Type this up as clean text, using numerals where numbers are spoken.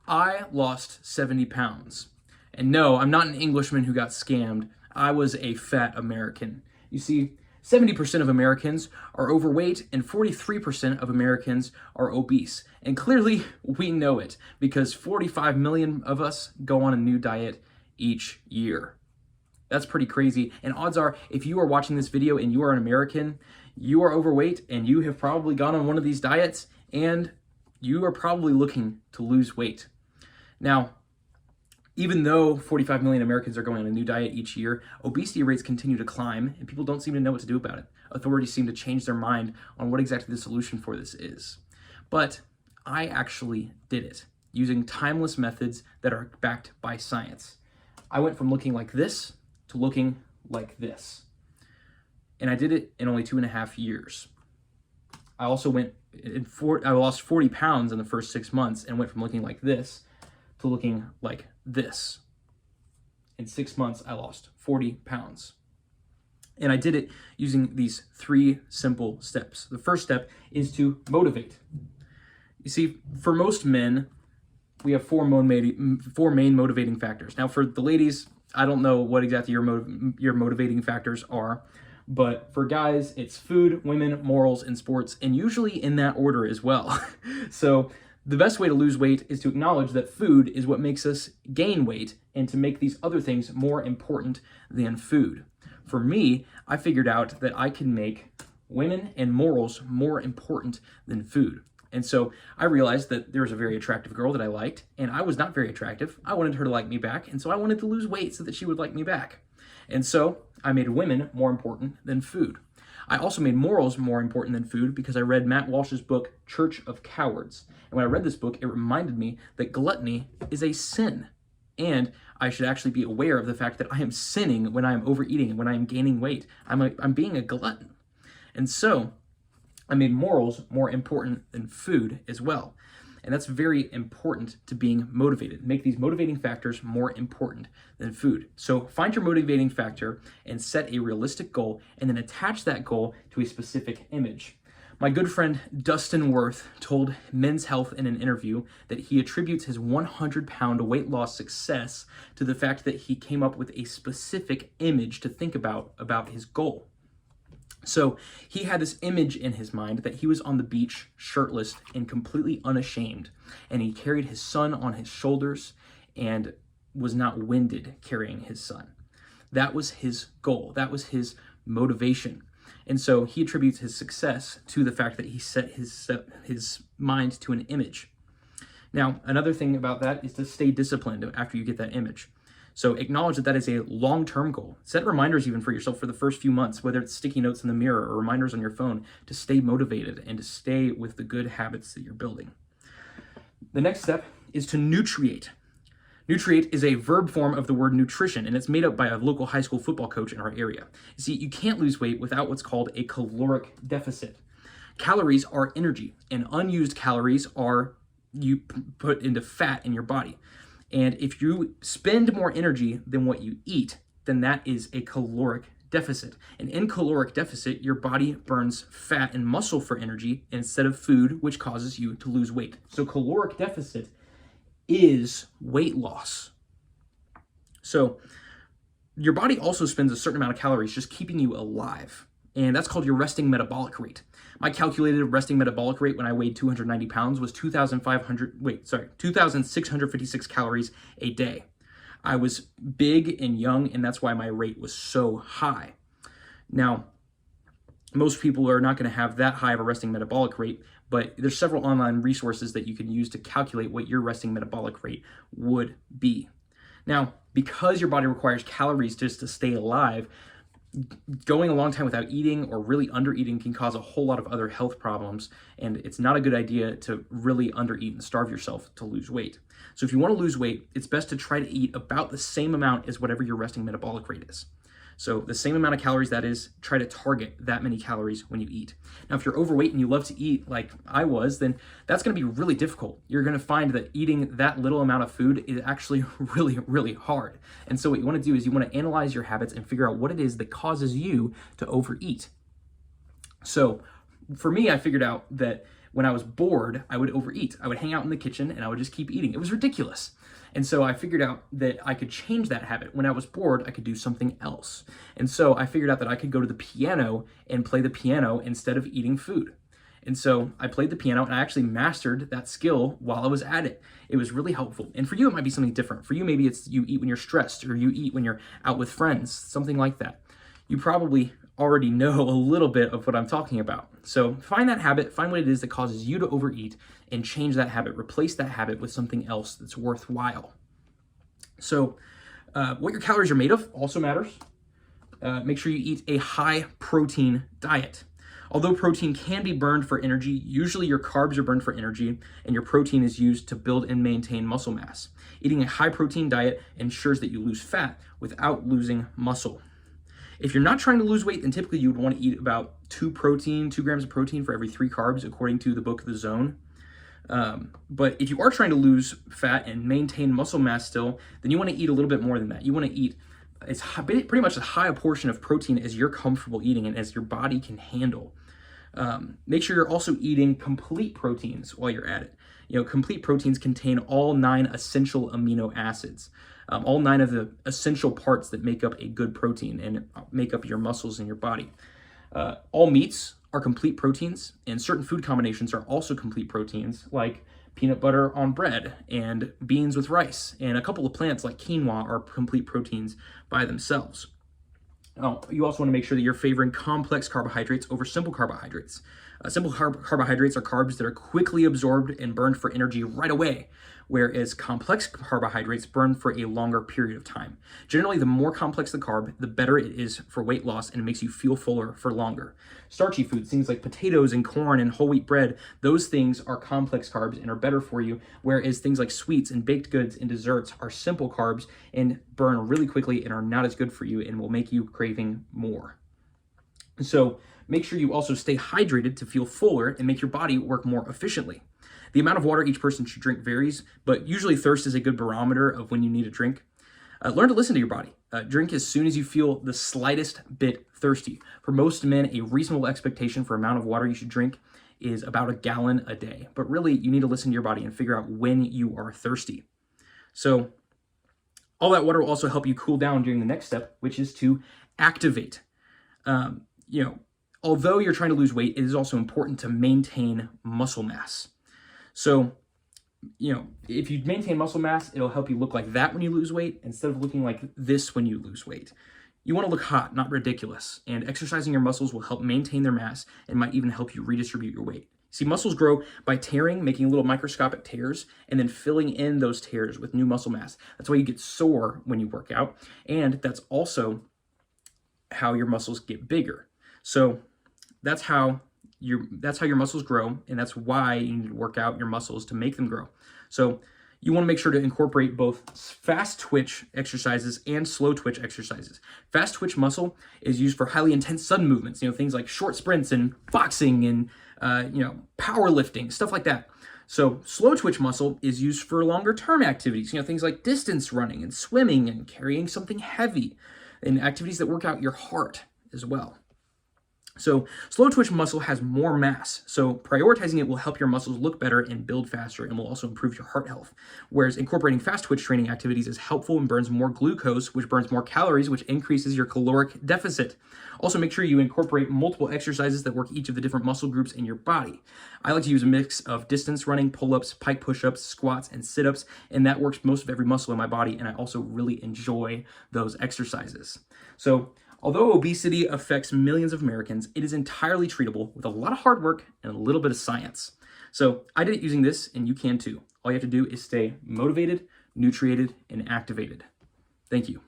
I lost 70 pounds. And no, I'm not an Englishman who got scammed. I was a fat American. You see, 70% of Americans are overweight and 43% of Americans are obese. And clearly, we know it because 45 million of us go on a new diet each year. That's pretty crazy. And odds are, if you are watching this video and you are an American, you are overweight and you have probably gone on one of these diets and you are probably looking to lose weight. Now, even though 45 million Americans are going on a new diet each year, obesity rates continue to climb and people don't seem to know what to do about it. Authorities seem to change their mind on what exactly the solution for this is. But I actually did it using timeless methods that are backed by science. I went from looking like this to looking like this. And I did it in only 2.5 years. I also I lost 40 pounds in the first 6 months and went from looking like this to looking like this. In 6 months, I lost 40 pounds. And I did it using these 3 simple steps. The first step is to motivate. You see, for most men, we have 4 main motivating factors. Now, for the ladies, I don't know what exactly your motivating factors are, but for guys, it's food, women, morals, and sports, and usually in that order as well. So the best way to lose weight is to acknowledge that food is what makes us gain weight and to make these other things more important than food. For me, I figured out that I can make women and morals more important than food. And so I realized that there was a very attractive girl that I liked, and I was not very attractive. I wanted her to like me back, and so I wanted to lose weight so that she would like me back. And so I made women more important than food. I also made morals more important than food because I read Matt Walsh's book, Church of Cowards. And when I read this book, it reminded me that gluttony is a sin. And I should actually be aware of the fact that I am sinning when I am overeating and when I am gaining weight. I'm being a glutton. And so I made morals more important than food as well. And that's very important to being motivated. Make these motivating factors more important than food. So find your motivating factor and set a realistic goal and then attach that goal to a specific image. My good friend Dustin Worth told Men's Health in an interview that he attributes his 100-pound weight loss success to the fact that he came up with a specific image to think about his goal. So he had this image in his mind that he was on the beach, shirtless and completely unashamed, and he carried his son on his shoulders and was not winded carrying his son. That was his goal. That was his motivation. And so he attributes his success to the fact that he set his mind to an image. Now, another thing about that is to stay disciplined after you get that image. So acknowledge that that is a long-term goal. Set reminders even for yourself for the first few months, whether it's sticky notes in the mirror or reminders on your phone, to stay motivated and to stay with the good habits that you're building. The next step is to nutriate. Nutriate is a verb form of the word nutrition, and it's made up by a local high school football coach in our area. You see, you can't lose weight without what's called a caloric deficit. Calories are energy, and unused calories are you put into fat in your body. And if you spend more energy than what you eat, then that is a caloric deficit. And in caloric deficit, your body burns fat and muscle for energy instead of food, which causes you to lose weight. So caloric deficit is weight loss. So your body also spends a certain amount of calories just keeping you alive. And that's called your resting metabolic rate. My calculated resting metabolic rate when I weighed 290 pounds was 2,656 calories a day. I was big and young, and that's why my rate was so high. Now, most people are not going to have that high of a resting metabolic rate, but there's several online resources that you can use to calculate what your resting metabolic rate would be. Now, because your body requires calories just to stay alive, going a long time without eating or really undereating can cause a whole lot of other health problems, and it's not a good idea to really undereat and starve yourself to lose weight. So if you want to lose weight, it's best to try to eat about the same amount as whatever your resting metabolic rate is. So the same amount of calories that is, try to target that many calories when you eat. Now, if you're overweight and you love to eat like I was, then that's going to be really difficult. You're going to find that eating that little amount of food is actually really, really hard. And so what you want to do is you want to analyze your habits and figure out what it is that causes you to overeat. So for me, I figured out that when I was bored, I would overeat. I would hang out in the kitchen and I would just keep eating. It was ridiculous. And so I figured out that I could change that habit. When I was bored, I could do something else. And so I figured out that I could go to the piano and play the piano instead of eating food. And so I played the piano and I actually mastered that skill while I was at it. It was really helpful. And for you, it might be something different. For you, maybe it's you eat when you're stressed, or you eat when you're out with friends, something like that. You probably already know a little bit of what I'm talking about. So find that habit, find what it is that causes you to overeat, and change that habit. Replace that habit with something else that's worthwhile. So what your calories are made of also matters. Make sure you eat a high protein diet. Although protein can be burned for energy, usually your carbs are burned for energy and your protein is used to build and maintain muscle mass. Eating a high protein diet ensures that you lose fat without losing muscle. If you're not trying to lose weight, then typically you would want to eat about 2 grams of protein for every 3 carbs, according to the book The Zone. But if you are trying to lose fat and maintain muscle mass still, then you want to eat a little bit more than that. You want to eat pretty much as high a portion of protein as you're comfortable eating and as your body can handle. Make sure you're also eating complete proteins while you're at it. Complete proteins contain all 9 essential amino acids, all 9 of the essential parts that make up a good protein and make up your muscles in your body. All meats are complete proteins, and certain food combinations are also complete proteins, like peanut butter on bread and beans with rice, and a couple of plants like quinoa are complete proteins by themselves. You also want to make sure that you're favoring complex carbohydrates over simple carbohydrates. Simple carbohydrates are carbs that are quickly absorbed and burned for energy right away, whereas complex carbohydrates burn for a longer period of time. Generally, the more complex the carb, the better it is for weight loss, and it makes you feel fuller for longer. Starchy foods, things like potatoes and corn and whole wheat bread, those things are complex carbs and are better for you, whereas things like sweets and baked goods and desserts are simple carbs and burn really quickly and are not as good for you and will make you craving more. So make sure you also stay hydrated to feel fuller and make your body work more efficiently. The amount of water each person should drink varies, but usually thirst is a good barometer of when you need a drink. Learn to listen to your body. Drink as soon as you feel the slightest bit thirsty. For most men, a reasonable expectation for amount of water you should drink is about 1 gallon a day. But really, you need to listen to your body and figure out when you are thirsty. So all that water will also help you cool down during the next step, which is to activate. Although you're trying to lose weight, it is also important to maintain muscle mass. So, if you maintain muscle mass, it'll help you look like that when you lose weight instead of looking like this when you lose weight. You want to look hot, not ridiculous, and exercising your muscles will help maintain their mass and might even help you redistribute your weight. See, muscles grow by tearing, making little microscopic tears, and then filling in those tears with new muscle mass. That's why you get sore when you work out, and that's also how your muscles get bigger. So that's how your muscles grow, and that's why you need to work out your muscles to make them grow. So you want to make sure to incorporate both fast twitch exercises and slow twitch exercises. Fast twitch muscle is used for highly intense sudden movements, things like short sprints and boxing and powerlifting, stuff like that. So slow twitch muscle is used for longer term activities, things like distance running and swimming and carrying something heavy, and activities that work out your heart as well. So slow twitch muscle has more mass, so prioritizing it will help your muscles look better and build faster, and will also improve your heart health. Whereas incorporating fast twitch training activities is helpful and burns more glucose, which burns more calories, which increases your caloric deficit. Also, make sure you incorporate multiple exercises that work each of the different muscle groups in your body. I like to use a mix of distance running, pull-ups, pike push-ups, squats, and sit-ups, and that works most of every muscle in my body, and I also really enjoy those exercises. So although obesity affects millions of Americans, it is entirely treatable with a lot of hard work and a little bit of science. So I did it using this, and you can too. All you have to do is stay motivated, nutriated, and activated. Thank you.